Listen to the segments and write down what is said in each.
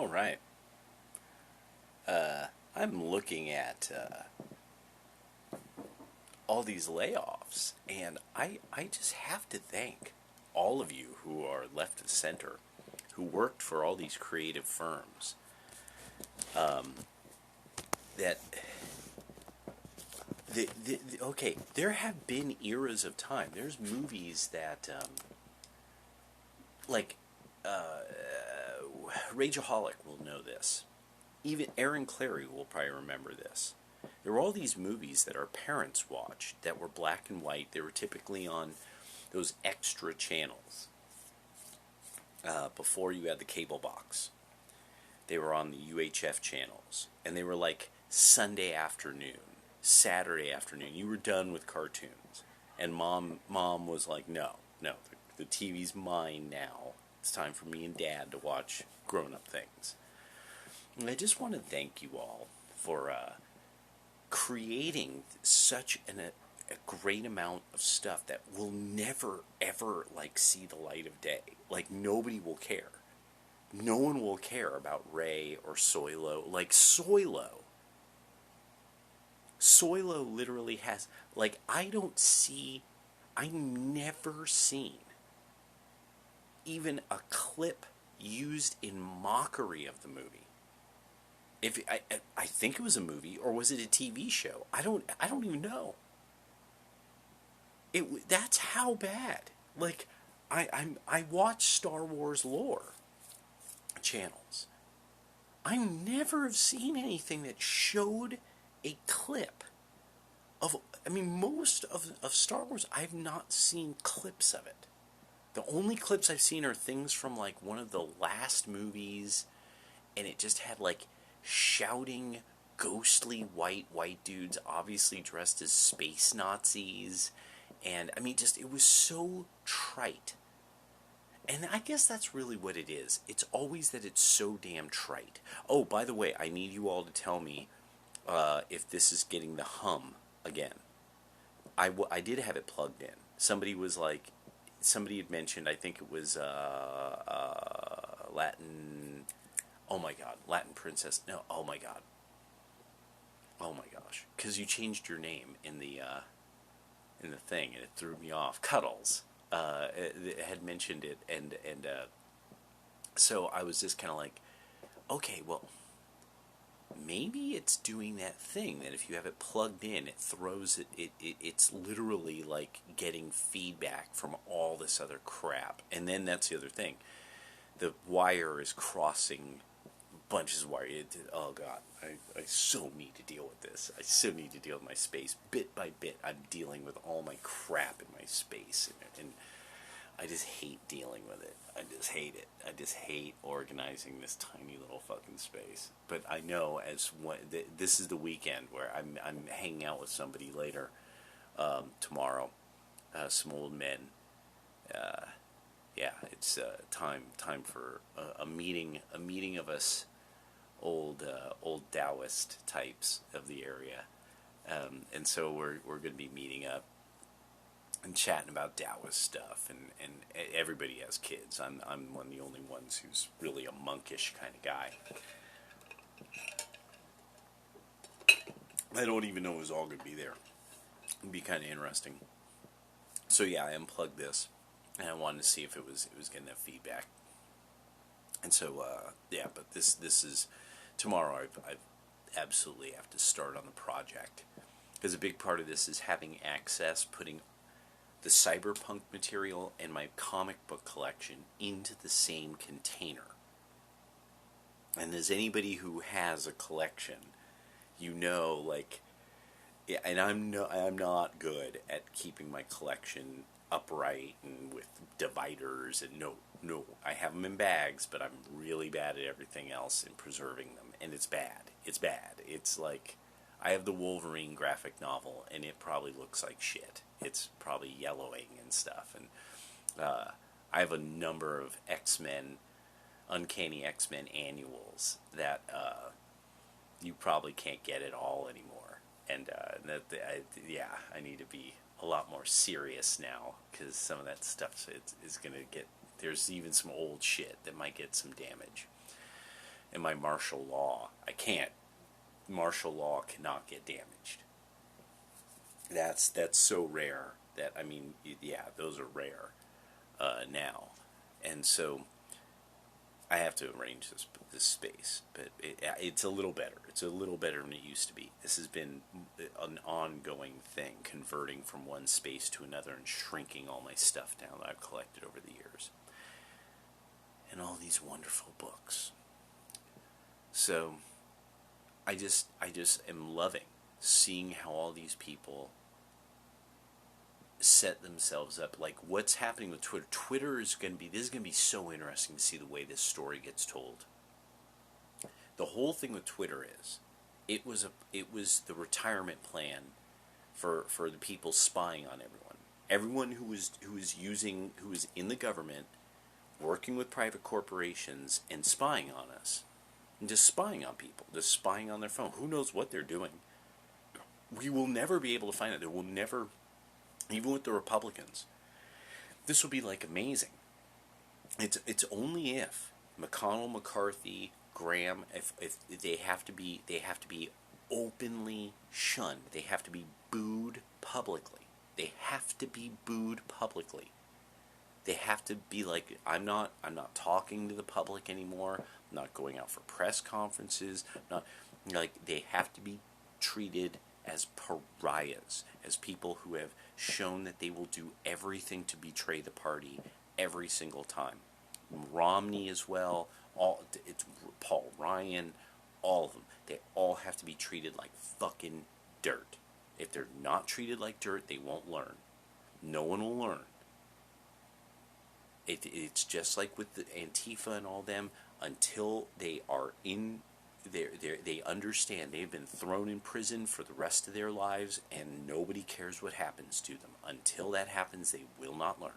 All right. I'm looking at all these layoffs, and I just have to thank all of you who are left of center, who worked for all these creative firms. That okay, there have been eras of time. There's movies that like uh, Rageaholic will know this. Even Aaron Clary will probably remember this. There were all these movies that our parents watched that were black and white. They were typically on those extra channels before you had the cable box. They were on the UHF channels, and they were like Sunday afternoon, Saturday afternoon. You were done with cartoons, and mom was like, "No, no, the TV's mine now. It's time for me and Dad to watch grown-up things." And I just want to thank you all for creating such a great amount of stuff that will never ever like see the light of day. Like nobody will care. No one will care about Ray or Soilo. Like Soilo. Soilo literally has like I've never seen even a clip used in mockery of the movie. If I think it was a movie or was it a TV show? I don't even know. That's how bad. Like I watch Star Wars lore channels. I never have seen anything that showed a clip of. I mean, most of Star Wars, I've not seen clips of it. The only clips I've seen are things from like one of the last movies, and it just had like shouting, ghostly white dudes, obviously dressed as space Nazis, and I mean, just it was so trite. And I guess that's really what it is. It's always that it's so damn trite. Oh, by the way, I need you all to tell me if this is getting the hum again. I did have it plugged in. Somebody had mentioned, I think it was Latin, oh my god, Latin Princess, no, oh my god. Oh my gosh. Because you changed your name in the thing, and it threw me off. Cuddles. It had mentioned it, and so I was just kind of like, okay, well, maybe it's doing that thing that if you have it plugged in, it throws it's literally like getting feedback from all this other crap. And then that's the other thing. The wire is crossing bunches of wire. Oh god, I so need to deal with this. I so need to deal with my space. Bit by bit, I'm dealing with all my crap in my space, and I just hate dealing with it. I just hate it. I just hate organizing this tiny little fucking space. But I know this is the weekend where I'm hanging out with somebody later tomorrow. Some old men. Yeah, it's time for a meeting of us old Taoist types of the area, and so we're going to be meeting up and chatting about Taoist stuff, and everybody has kids. I'm one of the only ones who's really a monkish kind of guy. I don't even know who's all going to be there. It'd be kind of interesting. So yeah, I unplugged this, and I wanted to see if it was getting that feedback. And so yeah, but this is tomorrow. I've absolutely have to start on the project because a big part of this is having access, putting the cyberpunk material and my comic book collection into the same container. And as anybody who has a collection, like, yeah, and I'm not good at keeping my collection upright and with dividers, and no, I have them in bags, but I'm really bad at everything else and preserving them, and it's bad. It's like I have the Wolverine graphic novel, and it probably looks like shit. It's probably yellowing and stuff, and I have a number of Uncanny X-Men annuals that you probably can't get at all anymore, and I need to be a lot more serious now because some of that stuff is going to get. There's even some old shit that might get some damage. in my martial law. I can't. Martial law cannot get damaged. That's so rare that, I mean, yeah, those are rare now, and so I have to arrange this space, but it's a little better. It's a little better than it used to be. This has been an ongoing thing, converting from one space to another and shrinking all my stuff down that I've collected over the years, and all these wonderful books. So I just am loving seeing how all these people set themselves up. Like, what's happening with Twitter. This is going to be so interesting to see the way this story gets told. The whole thing with Twitter is, it was the retirement plan for the people spying on everyone. Everyone who was in the government, working with private corporations and spying on us. And just spying on people, just spying on their phone. Who knows what they're doing? We will never be able to find it. There will never, even with the Republicans, this will be like amazing. It's only if McConnell, McCarthy, Graham, if they have to be openly shunned. They have to be booed publicly. They have to be booed publicly. They have to be like, I'm not talking to the public anymore. I'm not going out for press conferences. Not like, they have to be treated as pariahs, as people who have shown that they will do everything to betray the party every single time. Romney as well. It's Paul Ryan. All of them. They all have to be treated like fucking dirt. If they're not treated like dirt, they won't learn. No one will learn. It's just like with the Antifa and all them. Until they are in they understand they've been thrown in prison for the rest of their lives, and nobody cares what happens to them. Until that happens, they will not learn.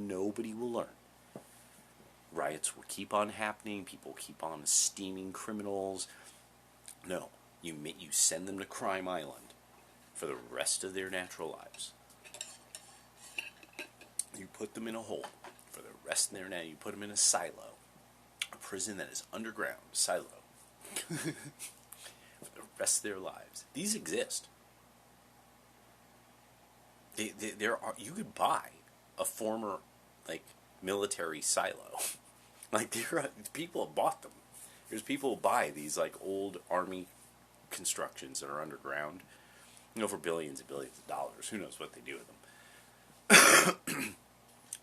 Nobody will learn. Riots will keep on happening. People keep on esteeming criminals. No, you send them to Crime Island for the rest of their natural lives. You put them in a hole for the rest of their night. You put them in a silo, a prison that is underground, silo, for the rest of their lives. These exist. There are. You could buy a former, like, military silo. Like, people have bought them. There's people who buy these, like, old army constructions that are underground, for billions and billions of dollars. Who knows what they do with them?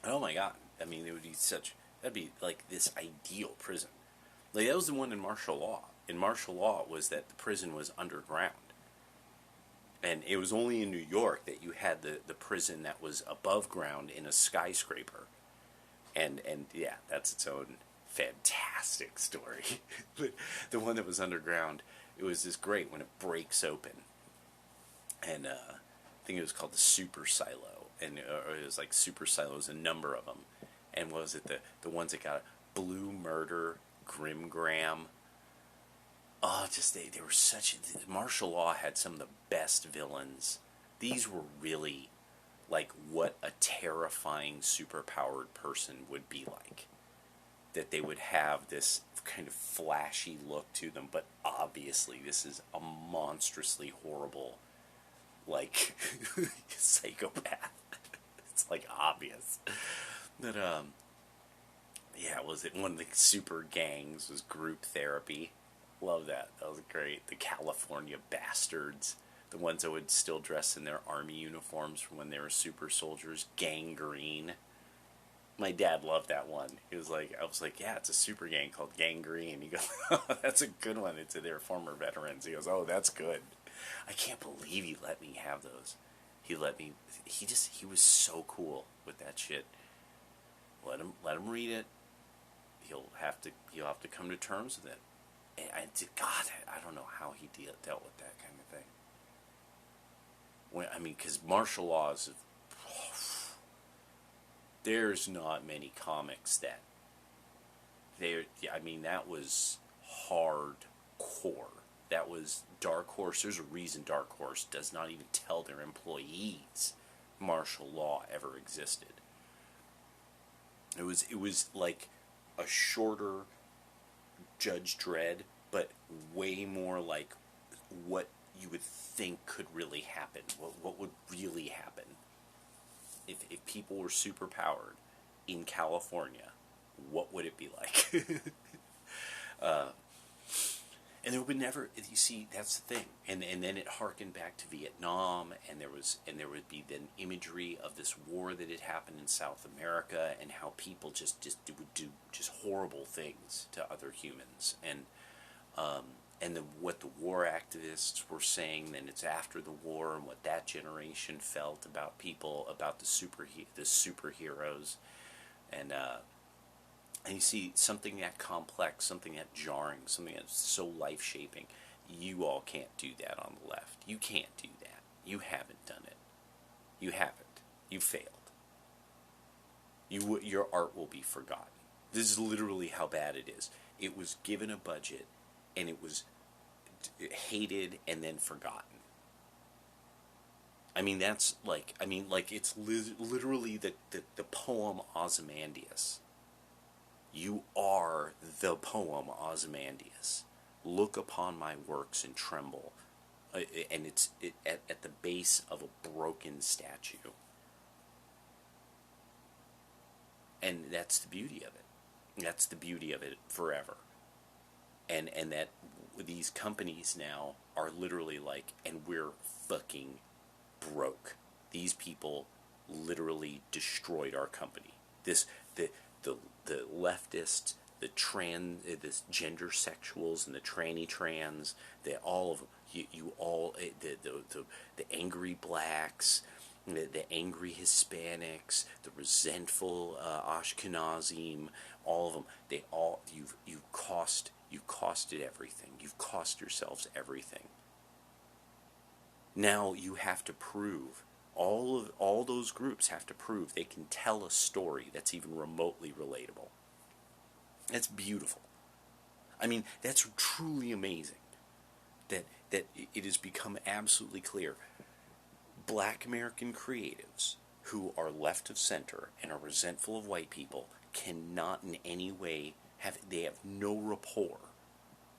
Oh my God! I mean, it would be that'd be like this ideal prison. Like, that was the one in martial law. In martial law, it was that the prison was underground, and it was only in New York that you had the prison that was above ground in a skyscraper. And yeah, that's its own fantastic story. But the one that was underground, it was just great when it breaks open, and I think it was called the Super Silo. And it was like Super Silos, a number of them. And what was it, the ones that got Blue Murder, Grim Graham? Oh, just they were such. Martial law had some of the best villains. These were really like what a terrifying superpowered person would be like. That they would have this kind of flashy look to them, but obviously this is a monstrously horrible, like, psychopath. It's like obvious. But yeah, was it one of the super gangs was Group Therapy? Love that. That was great. The California Bastards, the ones that would still dress in their army uniforms from when they were super soldiers. Gangrene. My dad loved that one. I was like, yeah, it's a super gang called Gangrene. He goes, oh, that's a good one. It's their former veterans. He goes, oh, that's good. I can't believe he let me have those. He was so cool with that shit. Let him read it. He'll have to come to terms with it. And I don't know how he dealt with that kind of thing. Because martial laws, there's not many comics that that was hardcore. That was Dark Horse. There's a reason Dark Horse does not even tell their employees martial law ever existed. It was like a shorter Judge Dredd, but way more like what you would think could really happen. What would really happen if people were super powered in California? What would it be like? And there would never, you see, that's the thing. And then it harkened back to Vietnam, and there would be then imagery of this war that had happened in South America, and how people just would do just horrible things to other humans, and what the war activists were saying. Then it's after the war, and what that generation felt about people, about the superheroes, and you see something that complex, something that jarring, something that's so life-shaping. You all can't do that on the left. You can't do that. You haven't done it. You haven't. You failed. Your art will be forgotten. This is literally how bad it is. It was given a budget, and it was hated and then forgotten. I mean, that's like, it's literally the poem Ozymandias. You are the poem Ozymandias. Look upon my works and tremble. And it's at the base of a broken statue. And that's the beauty of it. That's the beauty of it forever. And that these companies now are literally like, and we're fucking broke. These people literally destroyed our company. The leftists, the gender sexuals, and the tranny trans, all of them, the angry blacks, the angry Hispanics, the resentful Ashkenazim, all of them, you costed everything. You've cost yourselves everything. Now you have to prove, all those groups have to prove they can tell a story that's even remotely relatable. That's beautiful. I mean, that's truly amazing. That it has become absolutely clear. Black American creatives who are left of center and are resentful of white people cannot in any way have no rapport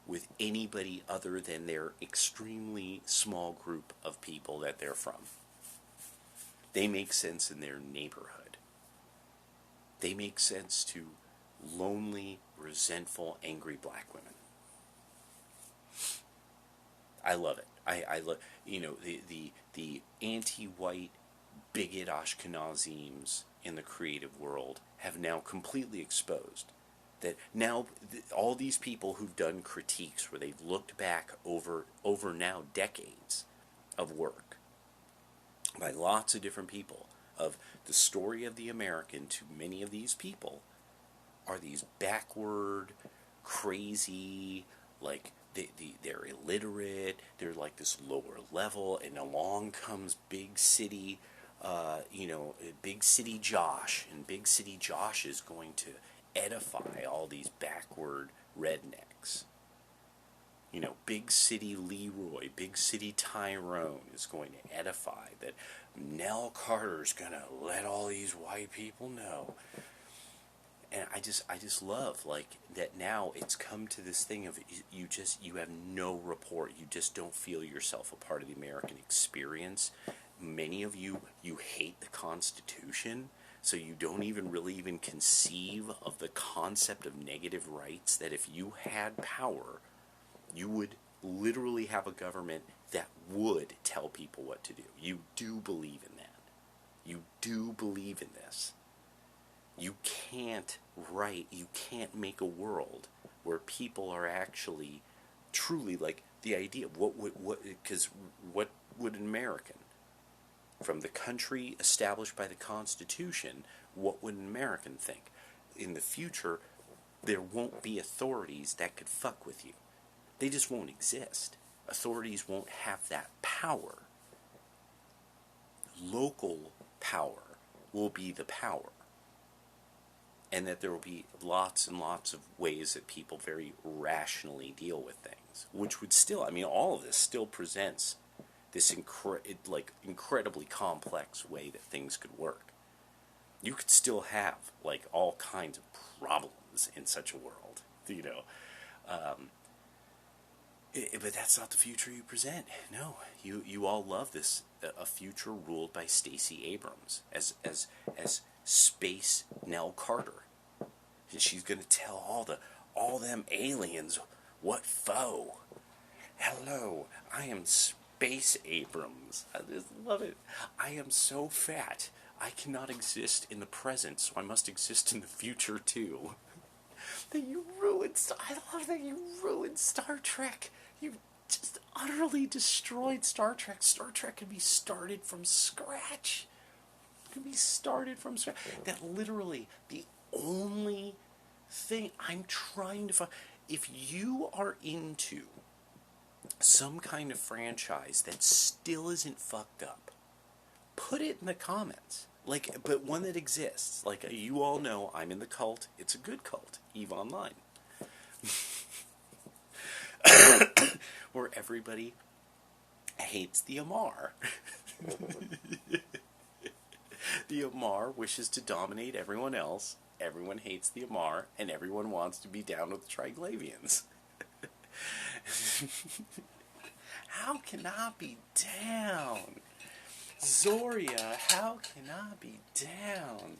with anybody other than their extremely small group of people that they're from. They make sense in their neighborhood. They make sense to lonely, resentful, angry black women. I love it. I love, the anti-white bigot Ashkenazims in the creative world have now completely exposed that now all these people who've done critiques where they've looked back over now decades of work by lots of different people of the story of the American, to many of these people are these backward, crazy, like they're illiterate, they're like this lower level, and along comes Big City Josh, and Big City Josh is going to edify all these backward rednecks. Big City Leroy, Big City Tyrone is going to edify that Nell Carter's going to let all these white people know. And I just love, like, that now it's come to this thing of you have no rapport. You just don't feel yourself a part of the American experience. Many of you hate the Constitution, so you don't even conceive of the concept of negative rights, that if you had power, you would literally have a government that would tell people what to do. You do believe in that. You do believe in this. You can't make a world where people are actually truly, like, the idea, because what would an American, from the country established by the Constitution, what would an American think? In the future, there won't be authorities that could fuck with you. They just won't exist. Authorities won't have that power. Local power will be the power. And that there will be lots and lots of ways that people very rationally deal with things. Which would still, all of this still presents this incredibly complex way that things could work. You could still have, like, all kinds of problems in such a world, But that's not the future you present. No, you all love this a future ruled by Stacey Abrams as Space Nell Carter. And she's gonna tell all them aliens what foe. Hello, I am Space Abrams. I just love it. I am so fat. I cannot exist in the present, so I must exist in the future too. That you ruined. I love that you ruined Star Trek. You just utterly destroyed Star Trek. Star Trek can be started from scratch. It can be started from scratch. That literally the only thing I'm trying to find. If you are into some kind of franchise that still isn't fucked up, put it in the comments. Like, but one that exists. Like, you all know I'm in the cult. It's a good cult. EVE Online. Where everybody hates the Amar. The Amar wishes to dominate everyone else. Everyone hates the Amar, and everyone wants to be down with the Triglavians. How can I be down? Zoria, how can I be down?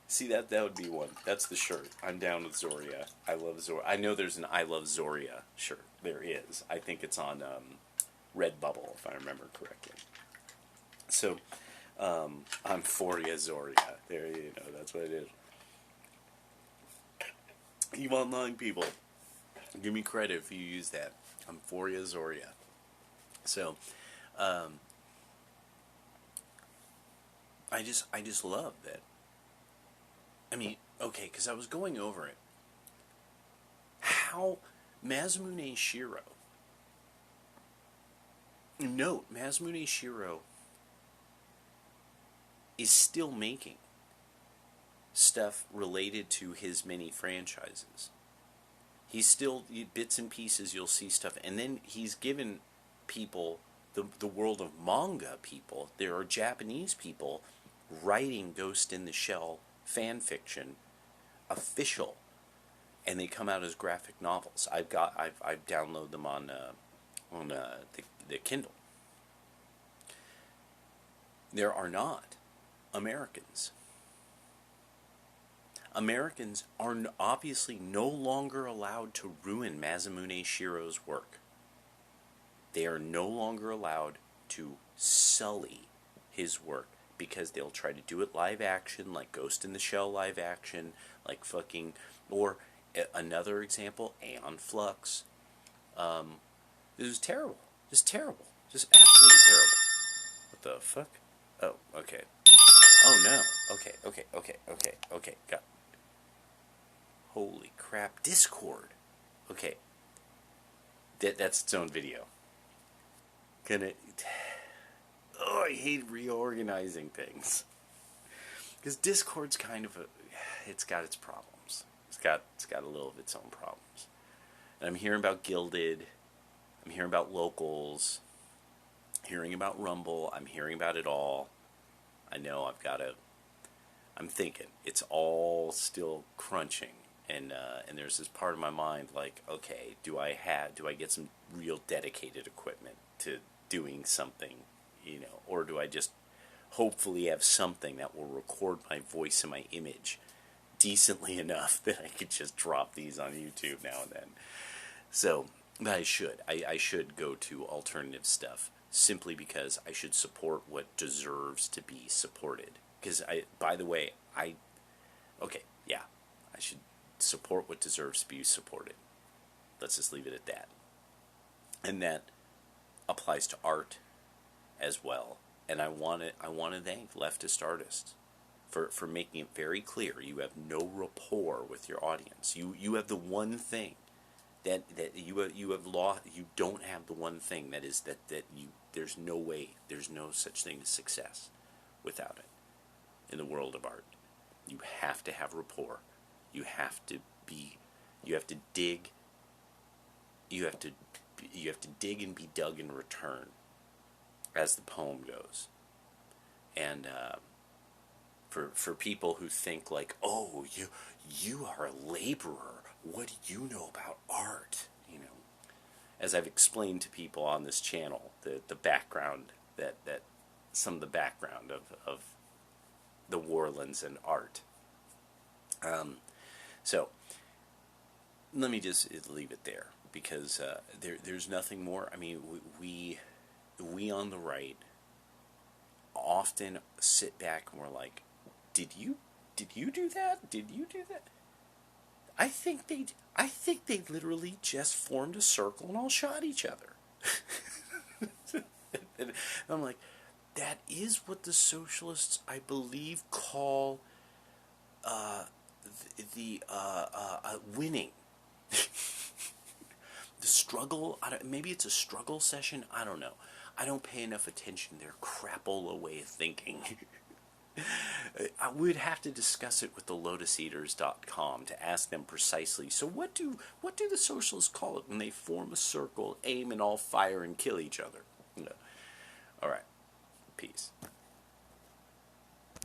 See, that would be one. That's the shirt. I'm down with Zoria. I love Zoria. I know there's an I love Zoria shirt. There is. I think it's on Redbubble, if I remember correctly. So, I'm Foria Zoria. There, you know, that's what it is. You online people, give me credit if you use that. I'm Foria Zoria. So, I just love that. I mean, okay, because I was going over it. How Masamune Shirow. Note, Masamune Shirow is still making stuff related to his many franchises. He's still, bits and pieces, you'll see stuff. And then he's given people, the world of manga people, there are Japanese people writing Ghost in the Shell fan fiction official, and they come out as graphic novels. I've downloaded them on the Kindle. There are not Americans. Americans are obviously no longer allowed to ruin Masamune Shirow's work. They are no longer allowed to sully his work, because they'll try to do it live action, like Ghost in the Shell live action, like fucking, or another example, Aeon Flux. It was terrible. Just terrible. Just absolutely terrible. What the fuck? Oh, okay. Oh no. Okay. Got. Holy crap. Discord. Okay. That's its own video. Oh, I hate reorganizing things. Because Discord's kind of it's got its problems. It's got a little of its own problems. And I'm hearing about Gilded. I'm hearing about Locals. Hearing about Rumble. I'm hearing about it all. I know I'm thinking. It's all still crunching. And there's this part of my mind like, okay, do I get some real dedicated equipment to doing something, you know, or do I just hopefully have something that will record my voice and my image decently enough that I could just drop these on YouTube now and then. So, but I should go to alternative stuff simply because I should support what deserves to be supported. Because by the way, I should support what deserves to be supported. Let's just leave it at that. And that applies to art as well. And I want to thank leftist artists for making it very clear you have no rapport with your audience. You have the one thing that you have lost. You don't have the one thing that is that you. There's no way. There's no such thing as success without it in the world of art. You have to have rapport. You have to be. You have to dig. You have to dig and be dug in return, as the poem goes. And for people who think like, oh, you are a laborer what do you know about art? You know, as I've explained to people on this channel, the background that some of the background of the Warlands and art. So let me just leave it there, because there's nothing more. I mean, we on the right often sit back and we're like, did you do that? Did you do that? I think they literally just formed a circle and all shot each other. And I'm like, that is what the socialists, I believe, call the winning. The struggle. Maybe it's a struggle session. I don't know. I don't pay enough attention to their crapola way of thinking. I would have to discuss it with the lotuseaters.com to ask them precisely. So what do the socialists call it when they form a circle, aim, and all fire and kill each other? No. All right. Peace.